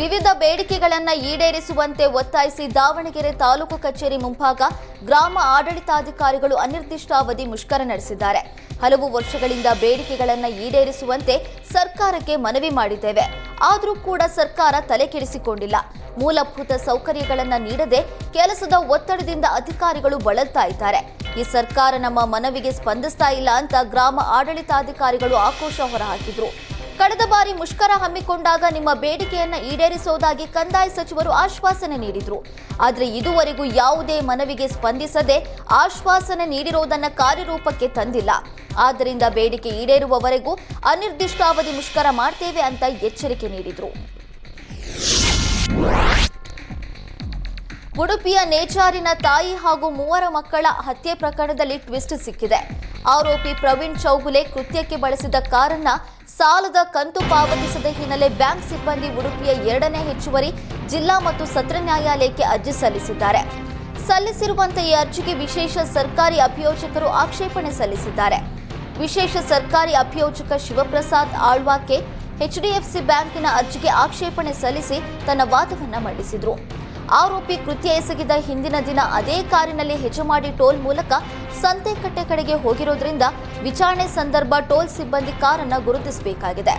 ವಿವಿಧ ಬೇಡಿಕೆಗಳನ್ನು ಈಡೇರಿಸುವಂತೆ ಒತ್ತಾಯಿಸಿ ದಾವಣಗೆರೆ ತಾಲೂಕು ಕಚೇರಿ ಮುಂಭಾಗ ಗ್ರಾಮ ಆಡಳಿತಾಧಿಕಾರಿಗಳು ಅನಿರ್ದಿಷ್ಟಾವಧಿ ಮುಷ್ಕರ ನಡೆಸಿದ್ದಾರೆ. ಹಲವು ವರ್ಷಗಳಿಂದ ಬೇಡಿಕೆಗಳನ್ನು ಈಡೇರಿಸುವಂತೆ ಸರ್ಕಾರಕ್ಕೆ ಮನವಿ ಮಾಡಿದ್ದೇವೆ. ಆದರೂ ಕೂಡ ಸರ್ಕಾರ ತಲೆ ಕೆಡಿಸಿಕೊಂಡಿಲ್ಲ. ಮೂಲಭೂತ ಸೌಕರ್ಯಗಳನ್ನು ನೀಡದೆ ಕೆಲಸದ ಒತ್ತಡದಿಂದ ಅಧಿಕಾರಿಗಳು ಬಳಲ್ತಾ ಇದ್ದಾರೆ. ಈ ಸರ್ಕಾರ ನಮ್ಮ ಮನವಿಗೆ ಸ್ಪಂದಿಸ್ತಾ ಇಲ್ಲ ಅಂತ ಗ್ರಾಮ ಆಡಳಿತಾಧಿಕಾರಿಗಳು ಆಕ್ರೋಶ ಹೊರಹಾಕಿದ್ರು. ಕಳೆದ ಬಾರಿ ಮುಷ್ಕರ ಹಮ್ಮಿಕೊಂಡಾಗ ನಿಮ್ಮ ಬೇಡಿಕೆಯನ್ನ ಈಡೇರಿಸುವುದಾಗಿ ಕಂದಾಯ ಸಚಿವರು ಆಶ್ವಾಸನೆ ನೀಡಿದ್ರು. ಆದರೆ ಇದುವರೆಗೂ ಯಾವುದೇ ಮನವಿಗೆ ಸ್ಪಂದಿಸದೆ ಆಶ್ವಾಸನೆ ನೀಡಿರುವುದನ್ನು ಕಾರ್ಯರೂಪಕ್ಕೆ ತಂದಿಲ್ಲ. ಆದ್ದರಿಂದ ಬೇಡಿಕೆ ಈಡೇರುವವರೆಗೂ ಅನಿರ್ದಿಷ್ಟಾವಧಿ ಮುಷ್ಕರ ಮಾಡ್ತೇವೆ ಅಂತ ಎಚ್ಚರಿಕೆ ನೀಡಿದ್ರು. ಉಡುಪಿಯ ನೇಚಾರಿನ ತಾಯಿ ಹಾಗೂ 3 ಮಕ್ಕಳ ಹತ್ಯೆ ಪ್ರಕರಣದಲ್ಲಿ ಟ್ವಿಸ್ಟ್ ಸಿಕ್ಕಿದೆ. ಆರೋಪಿ ಪ್ರವೀಣ್ ಚೌಗುಲೆ ಕೃತ್ಯಕ್ಕೆ ಬಳಸಿದ ಕಾರನ್ನ ಸಾಲದ ಕಂತು ಪಾವತಿಸದ ಹಿನ್ನೆಲೆ ಬ್ಯಾಂಕ್ ಸಿಬ್ಬಂದಿ ಉಡುಪಿಯ 2ನೇ ಹೆಚ್ಚುವರಿ ಜಿಲ್ಲಾ ಮತ್ತು ಸತ್ರ ನ್ಯಾಯಾಲಯಕ್ಕೆ ಅರ್ಜಿ ಸಲ್ಲಿಸಿದ್ದಾರೆ. ಸಲ್ಲಿಸಿರುವಂತಹ ಈ ಅರ್ಜಿಗೆ ವಿಶೇಷ ಸರ್ಕಾರಿ ಅಭಿಯೋಜಕರು ಆಕ್ಷೇಪಣೆ ಸಲ್ಲಿಸಿದ್ದಾರೆ. ವಿಶೇಷ ಸರ್ಕಾರಿ ಅಭಿಯೋಜಕ ಶಿವಪ್ರಸಾದ್ ಆಳ್ವಾಕೆ ಎಚ್ಡಿಎಫ್ಸಿ ಬ್ಯಾಂಕಿನ ಅರ್ಜಿಗೆ ಆಕ್ಷೇಪಣೆ ಸಲ್ಲಿಸಿ ತನ್ನ ವಾದವನ್ನು ಮಂಡಿಸಿದರು. ಆರೋಪಿ ಕೃತ್ಯ ಎಸಗಿದ ಹಿಂದಿನ ದಿನ ಅದೇ ಕಾರಿನಲ್ಲಿ ಹೆಜಮಾಡಿ ಟೋಲ್ ಮೂಲಕ ಸಂತೆಕಟ್ಟೆ ಕಡೆಗೆ ಹೋಗಿರೋದ್ರಿಂದ ವಿಚಾರಣೆ ಸಂದರ್ಭ ಟೋಲ್ ಸಿಬ್ಬಂದಿ ಕಾರನ್ನು ಗುರುತಿಸಬೇಕಾಗಿದೆ.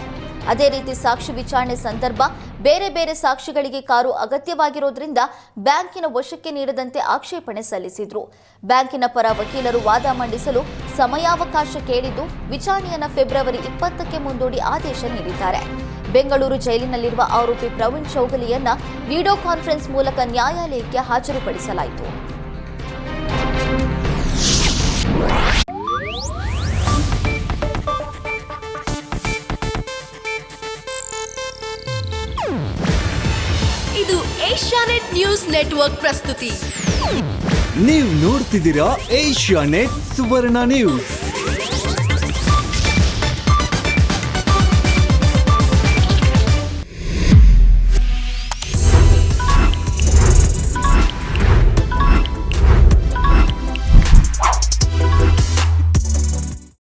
ಅದೇ ರೀತಿ ಸಾಕ್ಷಿ ವಿಚಾರಣೆ ಸಂದರ್ಭ ಬೇರೆ ಬೇರೆ ಸಾಕ್ಷಿಗಳಿಗೆ ಕಾರು ಅಗತ್ಯವಾಗಿರೋದ್ರಿಂದ ಬ್ಯಾಂಕಿನ ವಶಕ್ಕೆ ನೀಡದಂತೆ ಆಕ್ಷೇಪಣೆ ಸಲ್ಲಿಸಿದ್ರು. ಬ್ಯಾಂಕಿನ ಪರ ವಕೀಲರು ವಾದ ಮಂಡಿಸಲು ಸಮಯಾವಕಾಶ ಕೇಳಿದ್ದು ವಿಚಾರಣೆಯನ್ನು ಫೆಬ್ರವರಿ 20ಕ್ಕೆ ಮುಂದೂಡಿ ಆದೇಶ ನೀಡಿದ್ದಾರೆ. ಬೆಂಗಳೂರು ಜೈಲಿನಲ್ಲಿರುವ ಆರೋಪಿ ಪ್ರವೀಣ್ ಚೌಗುಲೆಯನ್ನ ವಿಡಿಯೋ ಕಾನ್ಫರೆನ್ಸ್ ಮೂಲಕ ನ್ಯಾಯಾಲಯಕ್ಕೆ ಹಾಜರುಪಡಿಸಲಾಯಿತು. ಇದು ಏಷ್ಯಾನೆಟ್ ನ್ಯೂಸ್ ನೆಟ್ವರ್ಕ್ ಪ್ರಸ್ತುತಿ. ನೀವು ನೋಡ್ತಿದ್ದೀರಾ ಏಷ್ಯಾನೆಟ್ ಸುವರ್ಣ ನ್ಯೂಸ್.